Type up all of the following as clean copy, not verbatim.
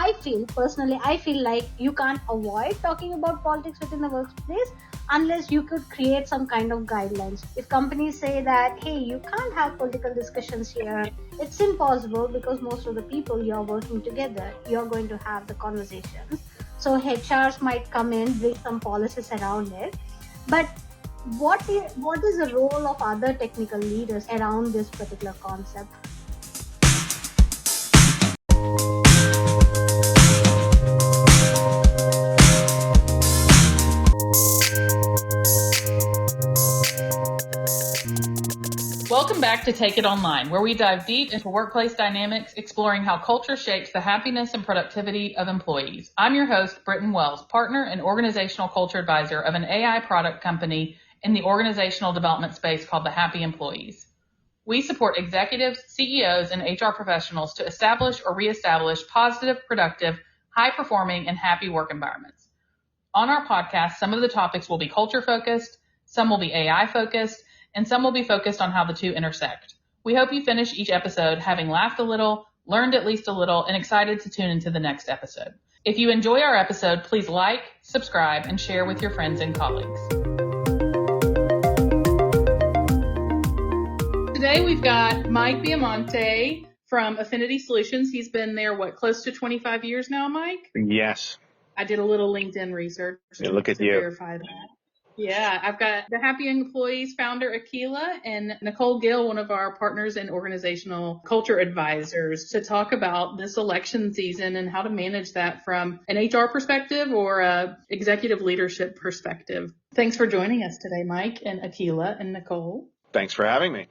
I feel like you can't avoid talking about politics within the workplace unless you could create some kind of guidelines. If companies say that, hey, you can't have political discussions here, it's impossible because most of the people you're working together, you're going to have the conversations. So HRs might come in, bring some policies around it. But what is the role of other technical leaders around this particular concept? Welcome back to Take It Online, where we dive deep into workplace dynamics, exploring how culture shapes the happiness and productivity of employees. I'm your host, Brittain Wells, partner and organizational culture advisor of an AI product company in the organizational development space called the Happy Employees. We support executives, CEOs, and HR professionals to establish or reestablish positive, productive, high-performing, and happy work environments. On our podcast, some of the topics will be culture-focused, some will be AI-focused, and some will be focused on how the two intersect. We hope you finish each episode having laughed a little, learned at least a little, and excited to tune into the next episode. If you enjoy our episode, please like, subscribe, and share with your friends and colleagues. Today we've got Mike Biamonte from Affinity Solutions. He's been there, close to 25 years now, Mike? Yes. I did a little LinkedIn research to verify that. Yeah, I've got the Happy Employees founder, Akhila, and Nicole, Gill, one of our partners and organizational culture advisors, to talk about this election season and how to manage that from an HR perspective or a executive leadership perspective. Thanks for joining us today, Mike and Akhila and Nicole. Thanks for having me.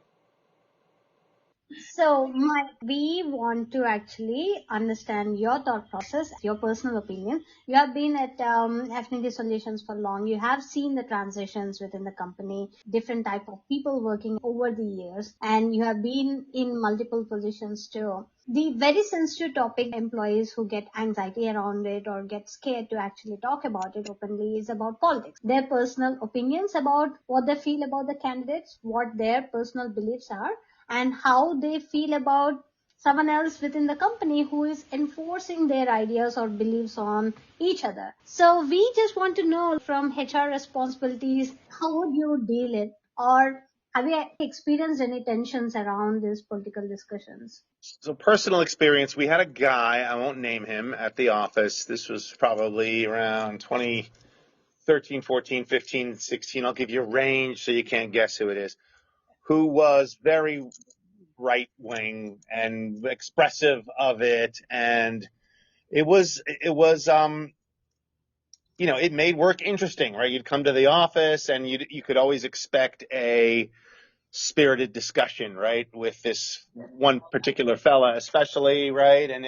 So, Mike, we want to actually understand your thought process, your personal opinion. You have been at Affinity Solutions for long. You have seen the transitions within the company, different type of people working over the years, and you have been in multiple positions too. The very sensitive topic, employees who get anxiety around it or get scared to actually talk about it openly, is about politics. Their personal opinions about what they feel about the candidates, what their personal beliefs are, and how they feel about someone else within the company who is enforcing their ideas or beliefs on each other. So we just want to know from HR responsibilities, how would you deal it? Or have you experienced any tensions around these political discussions? So personal experience, we had a guy, I won't name him, at the office. This was probably around 2013, 14, 15, 16. I'll give you a range so you can't guess who it is. Who was very right-wing and expressive of it. And it made work interesting, right? You'd come to the office and you could always expect a spirited discussion, right? With this one particular fella, especially, right? And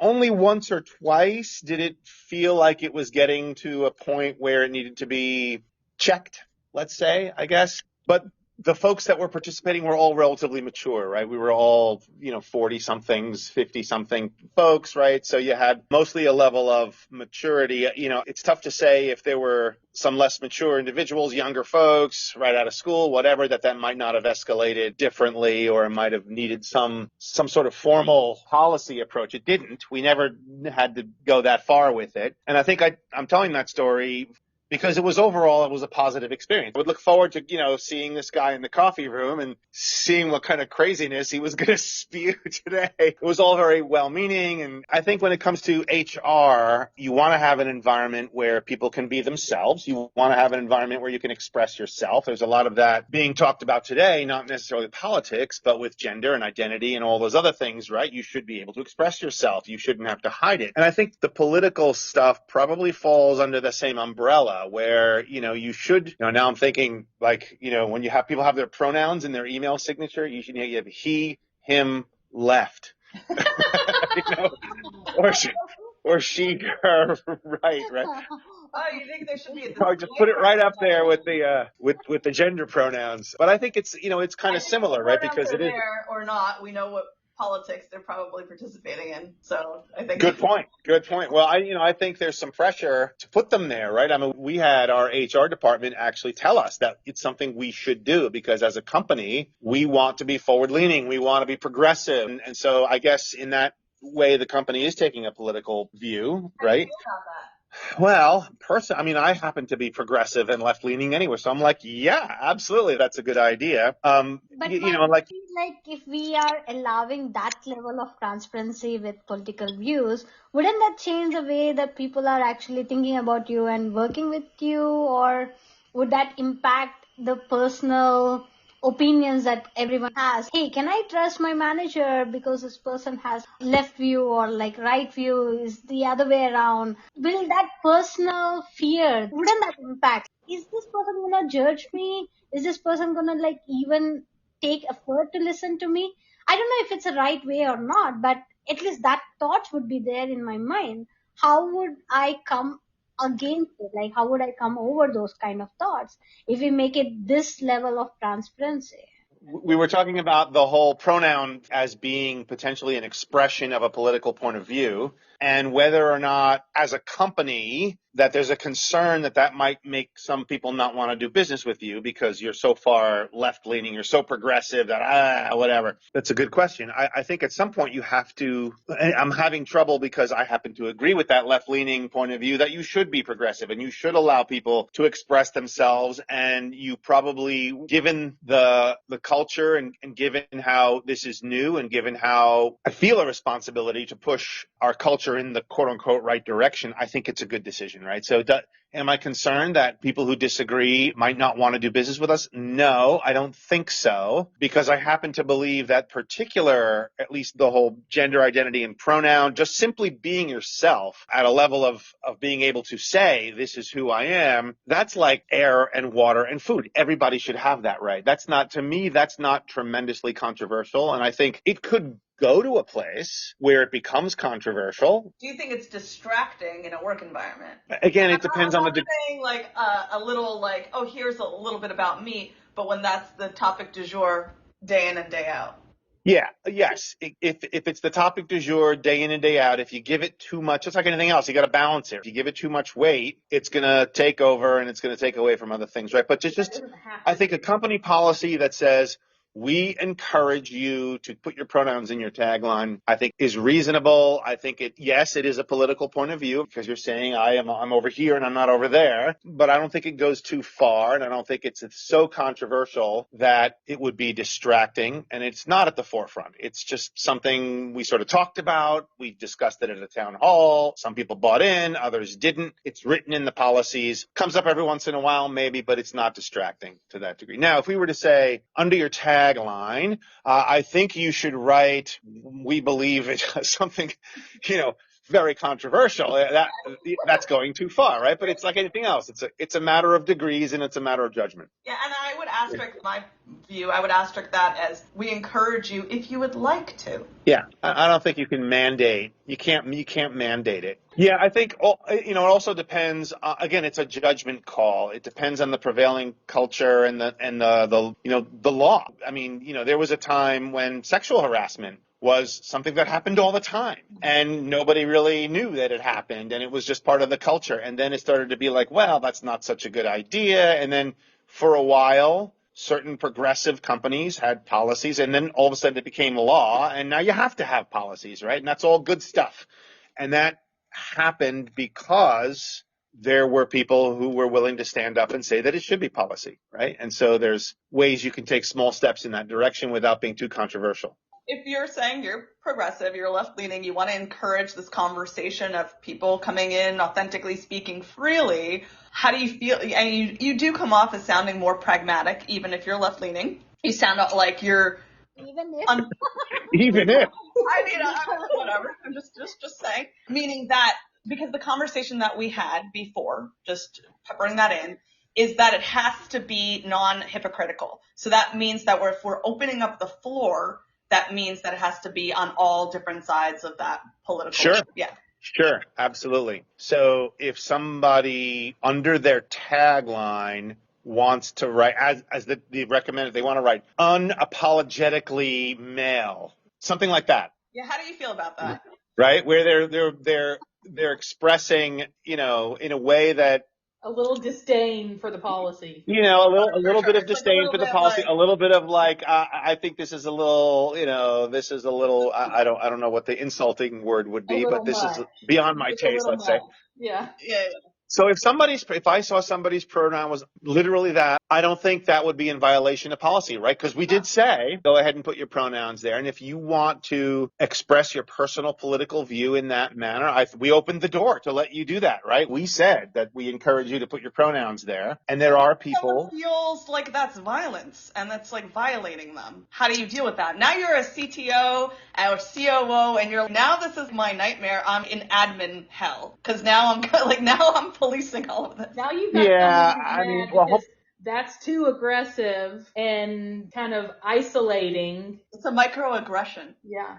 only once or twice did it feel like it was getting to a point where it needed to be checked, let's say, I guess. But the folks that were participating were all relatively mature, right? We were all, 40-somethings, 50-something folks, right? So you had mostly a level of maturity. It's tough to say if there were some less mature individuals, younger folks, right out of school, whatever, that might not have escalated differently or might have needed some sort of formal policy approach. It didn't. We never had to go that far with it. And I think I'm telling that story because it was a positive experience. I would look forward to, seeing this guy in the coffee room and seeing what kind of craziness he was going to spew today. It was all very well-meaning. And I think when it comes to HR, you want to have an environment where people can be themselves. You want to have an environment where you can express yourself. There's a lot of that being talked about today, not necessarily politics, but with gender and identity and all those other things, right? You should be able to express yourself. You shouldn't have to hide it. And I think the political stuff probably falls under the same umbrella, where, you should, now I'm thinking like, when you have people have their pronouns in their email signature, you should have he, him, left, or she, her, right. Oh, you think there should be just put it right up there with the with the gender pronouns. But I think it's kind of similar, right? Because it is there or not, we know what politics they're probably participating in. So I think good point. Well, I think there's some pressure to put them there, right? I mean, we had our HR department actually tell us that it's something we should do because as a company, we want to be forward leaning. We want to be progressive. And so I guess in that way the company is taking a political view, right? About that. Well, I happen to be progressive and left-leaning anyway, so I'm like, yeah, absolutely, that's a good idea. But Like, if we are allowing that level of transparency with political views, wouldn't that change the way that people are actually thinking about you and working with you, or would that impact the personal opinions that everyone has? Hey, can I trust my manager because this person has left view, or like right view is the other way around? Will that personal fear, wouldn't that impact? Is this person gonna judge me? Is this person gonna like even take effort to listen to me? I don't know if it's a right way or not, but at least that thought would be there in my mind. How would I come against it? Like, how would I come over those kind of thoughts if we make it this level of transparency? we were talking about the whole pronoun as being potentially an expression of a political point of view, and whether or not, as a company, that there's a concern that might make some people not want to do business with you because you're so far left-leaning, you're so progressive that, whatever. That's a good question. I think at some point you have to, I'm having trouble because I happen to agree with that left-leaning point of view that you should be progressive and you should allow people to express themselves, and you probably, given the culture and given how this is new and given how I feel a responsibility to push our culture in the quote-unquote right direction, I think it's a good decision. Right. So am I concerned that people who disagree might not want to do business with us? No, I don't think so, because I happen to believe that at least the whole gender identity and pronoun, just simply being yourself at a level of being able to say, this is who I am, that's like air and water and food. Everybody should have that right. To me, that's not tremendously controversial. And I think it could go to a place where it becomes controversial. Do you think it's distracting in a work environment? Again, it depends on the saying like a little like, oh, here's a little bit about me, but when that's the topic du jour day in and day out. Yeah, yes. If it's the topic du jour day in and day out, if you give it too much, it's like anything else, you got to balance it. If you give it too much weight, it's going to take over and it's going to take away from other things, right? But I think a company policy that says, we encourage you to put your pronouns in your tagline, I think is reasonable. I think it is a political point of view because you're saying I'm over here and I'm not over there, but I don't think it goes too far, and I don't think it's so controversial that it would be distracting, and it's not at the forefront. It's just something we sort of talked about. We discussed it at a town hall. Some people bought in, others didn't. It's written in the policies. Comes up every once in a while maybe, but it's not distracting to that degree. Now, if we were to say under your tagline, I think you should write, we believe it, something, very controversial. That's going too far, right? But it's like anything else. It's a matter of degrees and it's a matter of judgment. Yeah, and I would asterisk my view. I would asterisk that as we encourage you if you would like to. Yeah, I don't think you can mandate. You can't mandate it. Yeah, I think it also depends. Again, it's a judgment call. It depends on the prevailing culture and the law. I mean, there was a time when sexual harassment was something that happened all the time, and nobody really knew that it happened, and it was just part of the culture. And then it started to be like, well, that's not such a good idea. And then for a while, certain progressive companies had policies, and then all of a sudden it became law, and now you have to have policies, right? And that's all good stuff. And that happened because there were people who were willing to stand up and say that it should be policy, right? And so there's ways you can take small steps in that direction without being too controversial. If you're saying you're progressive, you're left-leaning, you want to encourage this conversation of people coming in, authentically speaking freely, how do you feel? And you do come off as sounding more pragmatic, even if you're left-leaning. You sound like you're... Even if. Even if. I mean, whatever. I'm just saying. Meaning that, because the conversation that we had before, just peppering that in, is that it has to be non-hypocritical. So that means that if we're opening up the floor, that means that it has to be on all different sides of that political. Sure. Yeah. Sure. Absolutely. So if somebody under their tagline wants to write, as the recommended, they want to write unapologetically male, something like that. Yeah. How do you feel about that? Right. Where they're expressing, in a way that a little disdain for the policy. You know, a little bit of It's like a disdain little for the bit policy, like, a little bit of like, I think this is a little, this is a little, I don't know what the insulting word would A be, but little this is much. beyond my Just a taste, little let's say. much. Yeah. yeah. So if I saw somebody's pronoun was literally that, I don't think that would be in violation of policy, right? Because we did say, go ahead and put your pronouns there. And if you want to express your personal political view in that manner, we opened the door to let you do that, right? We said that we encourage you to put your pronouns there. And there are people. Someone feels like that's violence and that's like violating them. How do you deal with that? Now you're a CTO or COO and you're now this is my nightmare. I'm in admin hell because now I'm policing all of this. Now you've got Yeah, someone who's I mean, mad well, because that's too aggressive and kind of isolating. It's a microaggression. Yeah.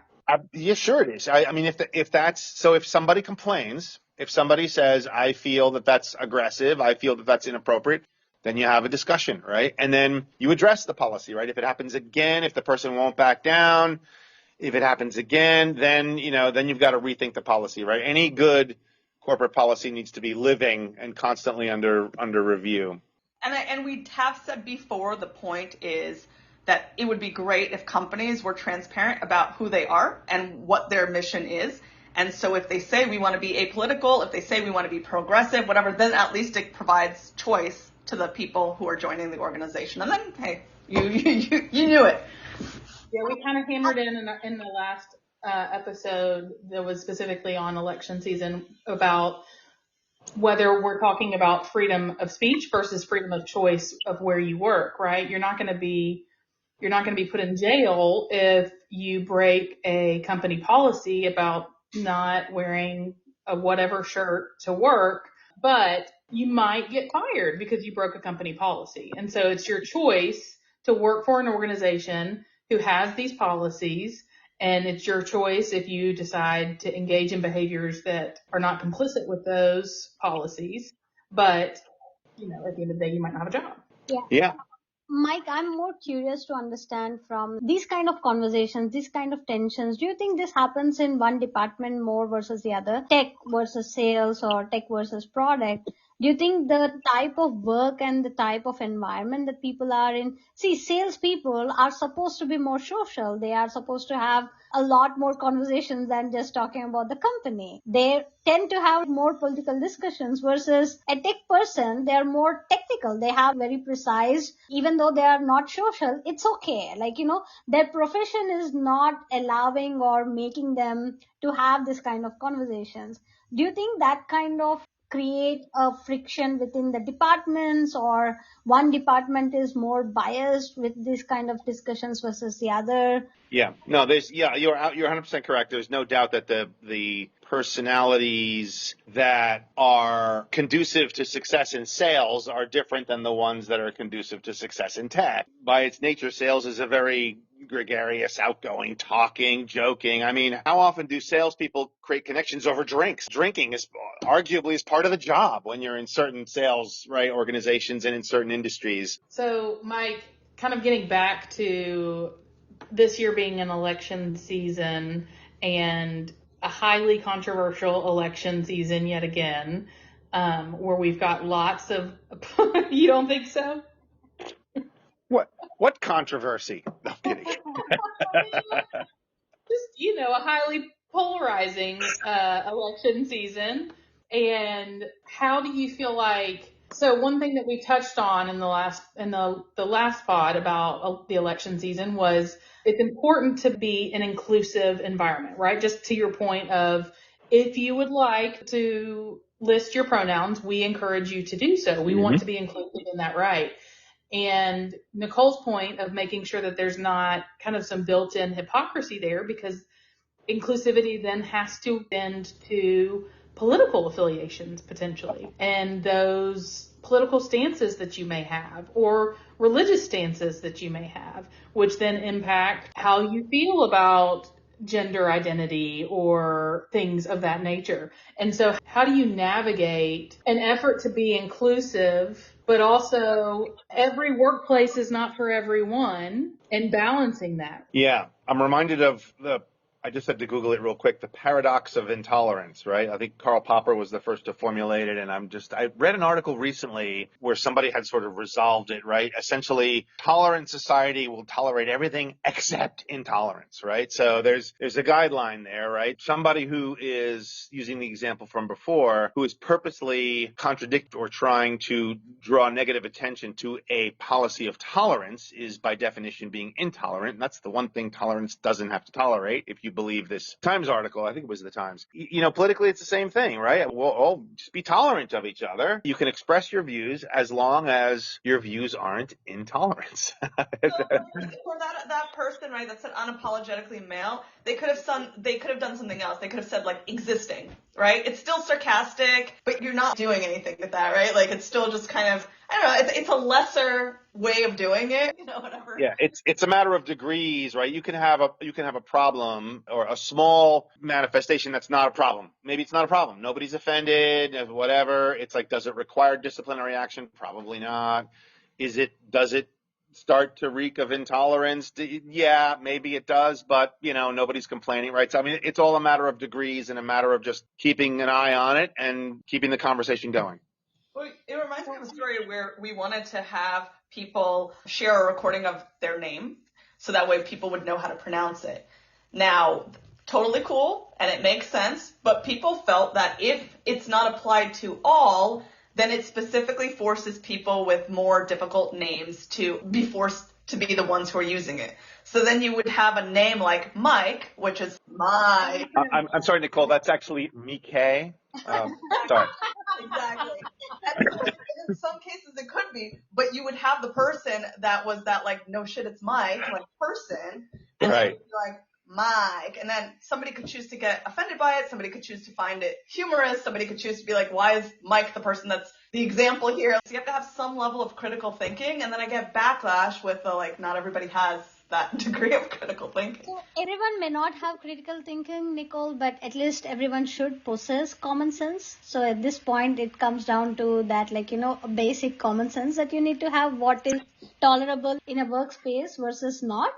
yeah, sure it is. I mean, if somebody complains, if somebody says, I feel that that's aggressive, I feel that that's inappropriate, then you have a discussion, right? And then you address the policy, right? If it happens again, if the person won't back down, if it happens again, then you've got to rethink the policy, right? Any good corporate policy needs to be living and constantly under review. And we have said before, the point is that it would be great if companies were transparent about who they are and what their mission is. And so if they say we want to be apolitical, if they say we want to be progressive, whatever, then at least it provides choice to the people who are joining the organization. And then, hey, you knew it. Yeah, we kind of hammered in the last episode that was specifically on election season about whether we're talking about freedom of speech versus freedom of choice of where you work, right? You're not going to be put in jail if you break a company policy about not wearing a whatever shirt to work, but you might get fired because you broke a company policy. And so it's your choice to work for an organization who has these policies. And it's your choice if you decide to engage in behaviors that are not complicit with those policies. But, at the end of the day, you might not have a job. Yeah. Mike, I'm more curious to understand from these kind of conversations, these kind of tensions. Do you think this happens in one department more versus the other? Tech versus sales or tech versus product? Do you think the type of work and the type of environment that people are in? See, salespeople are supposed to be more social. They are supposed to have a lot more conversations than just talking about the company. They tend to have more political discussions versus a tech person. They are more technical. They have very precise, even though they are not social, it's okay. Their profession is not allowing or making them to have this kind of conversations. Do you think that kind of create a friction within the departments, or one department is more biased with this kind of discussions versus the other? Yeah, no, you're 100% correct. There's no doubt that the personalities that are conducive to success in sales are different than the ones that are conducive to success in tech. By its nature, sales is a very gregarious, outgoing, talking, joking. I mean, how often do salespeople create connections over drinks? Drinking is arguably part of the job when you're in certain sales, right, organizations and in certain industries. So, Mike, kind of getting back to this year being an election season and a highly controversial election season yet again, where we've got lots of, you don't think so? What controversy? No, I'm kidding. Just, a highly polarizing election season. And how do you feel like, so one thing that we touched on in the last pod about the election season was it's important to be an inclusive environment, right? Just to your point of, if you would like to list your pronouns, we encourage you to do so. We want to be inclusive in that, right? And Nicole's point of making sure that there's not kind of some built-in hypocrisy there, because inclusivity then has to bend to political affiliations potentially, and those political stances that you may have or religious stances that you may have, which then impact how you feel about gender identity or things of that nature. And so how do you navigate an effort to be inclusive, but also every workplace is not for everyone, and balancing that? Yeah, I'm reminded of the I just had to Google it real quick. The paradox of intolerance, right? I think Karl Popper was the first to formulate it. And I read an article recently where somebody had sort of resolved it, right? Essentially, tolerant society will tolerate everything except intolerance, right? So there's a guideline there, right? Somebody who is, using the example from before, who is purposely contradict or trying to draw negative attention to a policy of tolerance is by definition being intolerant. And that's the one thing tolerance doesn't have to tolerate. If you believe this Times article, I think it was the Times, politically it's the same thing, right? We'll all just be tolerant of each other. You can express your views as long as your views aren't intolerance. So for that person, right, that said unapologetically male, they could have done something else. They could have said like existing, right? It's still sarcastic, but you're not doing anything with that, right? Like it's still just kind of, I don't know, it's a lesser way of doing it, whatever. Yeah, it's a matter of degrees, right? You can have a problem or a small manifestation that's not a problem. Maybe it's not a problem. Nobody's offended, whatever. It's like, does it require disciplinary action? Probably not. Does it start to reek of intolerance? Yeah, maybe it does, but nobody's complaining, right? So I mean, it's all a matter of degrees and a matter of just keeping an eye on it and keeping the conversation going. Well, it reminds me of a story where we wanted to have people share a recording of their name so that way people would know how to pronounce it. Now, totally cool, and it makes sense, but people felt that if it's not applied to all, then it specifically forces people with more difficult names to be forced to be the ones who are using it. So then you would have a name like Mike, which is Mike. I'm sorry, Nicole, that's actually Mike. Sorry. Exactly. And in some cases it could be, but you would have the person that was that like, no shit, it's Mike, like person. And right. Then you'd be like, Mike. And then somebody could choose to get offended by it. Somebody could choose to find it humorous. Somebody could choose to be like, why is Mike the person that's the example here? So you have to have some level of critical thinking. And then I get backlash with the like, not everybody has that degree of critical thinking. So everyone may not have critical thinking, Nicole, but at least everyone should possess common sense. So at this point, it comes down to that, like, a basic common sense that you need to have what is tolerable in a workspace versus not.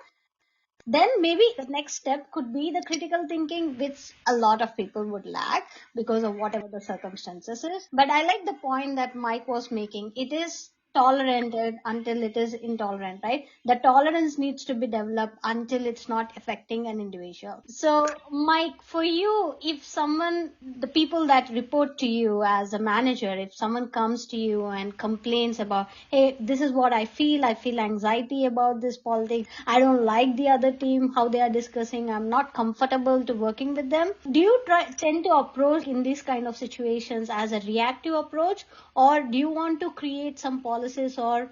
Then maybe the next step could be the critical thinking, which a lot of people would lack because of whatever the circumstances is. But I like the point that Mike was making. It is tolerated until it is intolerant, right? The tolerance needs to be developed until it's not affecting an individual. So Mike, for you, if the people that report to you as a manager, if someone comes to you and complains about, hey, this is what I feel anxiety about this politics, I don't like the other team, how they are discussing, I'm not comfortable to working with them. Do you tend to approach in these kind of situations as a reactive approach, or do you want to create some policies or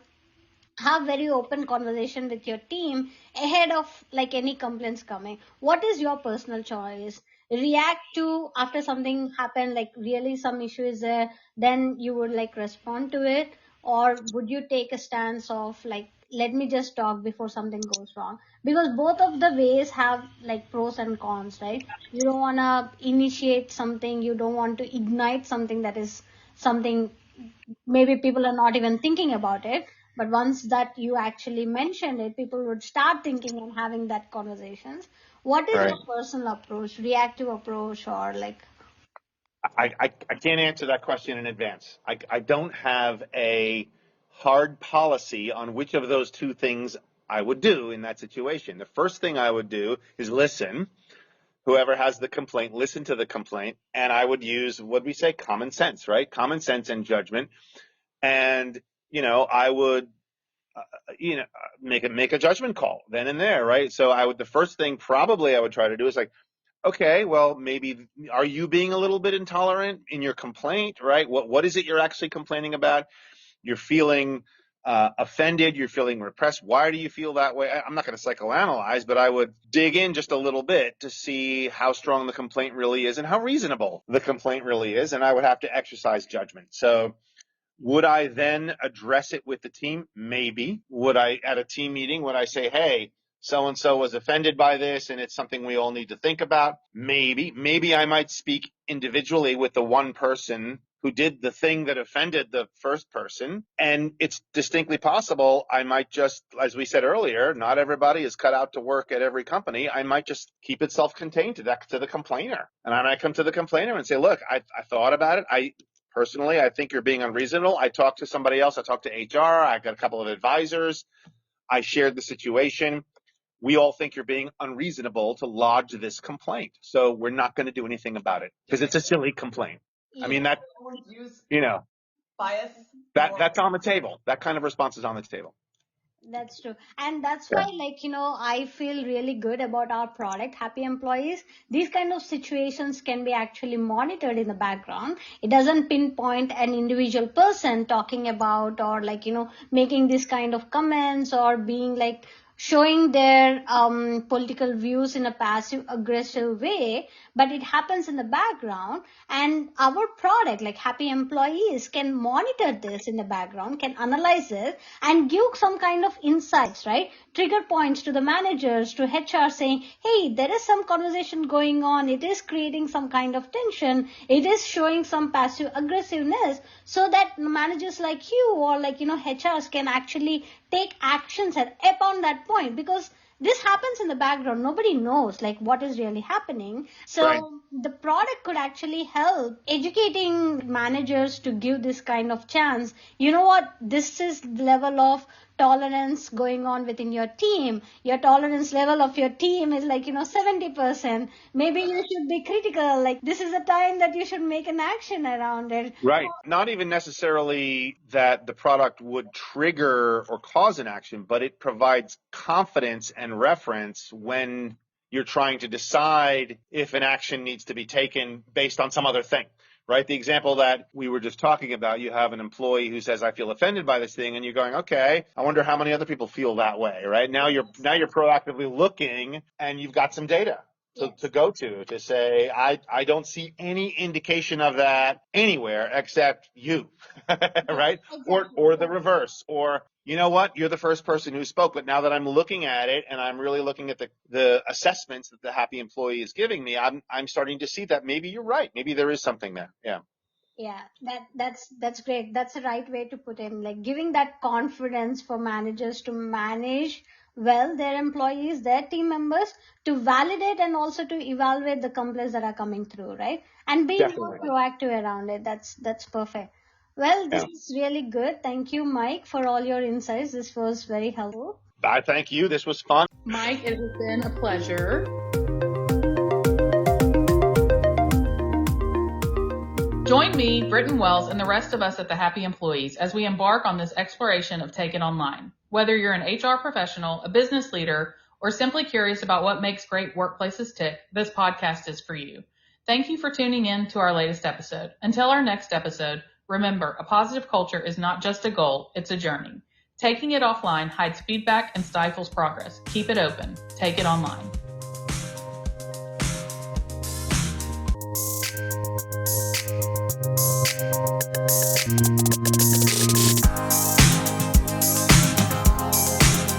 have very open conversation with your team ahead of like any complaints coming? What is your personal choice? React to after something happened, like really some issue is there, then you would like respond to it, or would you take a stance of like, let me just talk before something goes wrong? Because both of the ways have like pros and cons, right? You don't want to initiate something, you don't want to ignite something that is something maybe people are not even thinking about it, but once that you actually mentioned it, people would start thinking and having that conversations. What is Right. your personal approach, reactive approach, or like? I can't answer that question in advance. I don't have a hard policy on which of those two things I would do in that situation. The first thing I would do is listen. Whoever has the complaint, listen to the complaint, and I would use, what we say, common sense, right? Common sense and judgment. And, I would, make a judgment call then and there, right? So the first thing probably I would try to do is like, okay, well, maybe, are you being a little bit intolerant in your complaint, right? What is it you're actually complaining about? You're feeling offended, you're feeling repressed. Why do you feel that way? I'm not going to psychoanalyze, but I would dig in just a little bit to see how strong the complaint really is and how reasonable the complaint really is, and I would have to exercise judgment. So would I then address it with the team? Maybe. Would I, at a team meeting, would I say, hey, so-and-so was offended by this and it's something we all need to think about? Maybe. Maybe I might speak individually with the one person who did the thing that offended the first person. And it's distinctly possible I might just, as we said earlier, not everybody is cut out to work at every company. I might just keep it self-contained to the complainer. And I might come to the complainer and say, look, I thought about it. Personally, I think you're being unreasonable. I talked to somebody else. I talked to HR. I got a couple of advisors. I shared the situation. We all think you're being unreasonable to lodge this complaint. So we're not going to do anything about it because it's a silly complaint. I mean, that, bias. That's on the table. That kind of response is on the table. That's true. And that's why, I feel really good about our product, Happy Employees. These kind of situations can be actually monitored in the background. It doesn't pinpoint an individual person talking about or making this kind of comments or being showing their political views in a passive aggressive way, but it happens in the background, and our product like Happy Employees can monitor this in the background, can analyze it and give some kind of insights, right? Trigger points to the managers, to HR saying, hey, there is some conversation going on. It is creating some kind of tension. It is showing some passive aggressiveness, so that managers like you or HRs can actually take actions upon that point, because this happens in the background. Nobody knows what is really happening. So Right. The product could actually help educating managers to give this kind of chance. You know what? This is the level of tolerance going on within your team. Your tolerance level of your team is 70%. Maybe you should be critical. This is a time that you should make an action around it. Right. Not even necessarily that the product would trigger or cause an action, but it provides confidence and reference when you're trying to decide if an action needs to be taken based on some other thing. Right? The example that we were just talking about, you have an employee who says, I feel offended by this thing, and you're going, okay, I wonder how many other people feel that way, right? Now you're proactively looking, and you've got some data to go to say, I don't see any indication of that anywhere except you, right? Exactly. Or the reverse, or you know what? You're the first person who spoke, but now that I'm looking at it and I'm really looking at the assessments that the Happy Employee is giving me, I'm starting to see that maybe you're right. Maybe there is something there. Yeah. Yeah, that's great. That's the right way to put in, giving that confidence for managers to manage well their employees, their team members, to validate and also to evaluate the complaints that are coming through, right? And being more Definitely. proactive around it. That's perfect. Well, this Yeah. is really good. Thank you, Mike, for all your insights. This was very helpful. I thank you. This was fun. Mike, it has been a pleasure. Join me, Brittain Wells, and the rest of us at the Happy Employees as we embark on this exploration of Take It Online. Whether you're an HR professional, a business leader, or simply curious about what makes great workplaces tick, this podcast is for you. Thank you for tuning in to our latest episode. Until our next episode, remember, a positive culture is not just a goal, it's a journey. Taking it offline hides feedback and stifles progress. Keep it open. Take it online.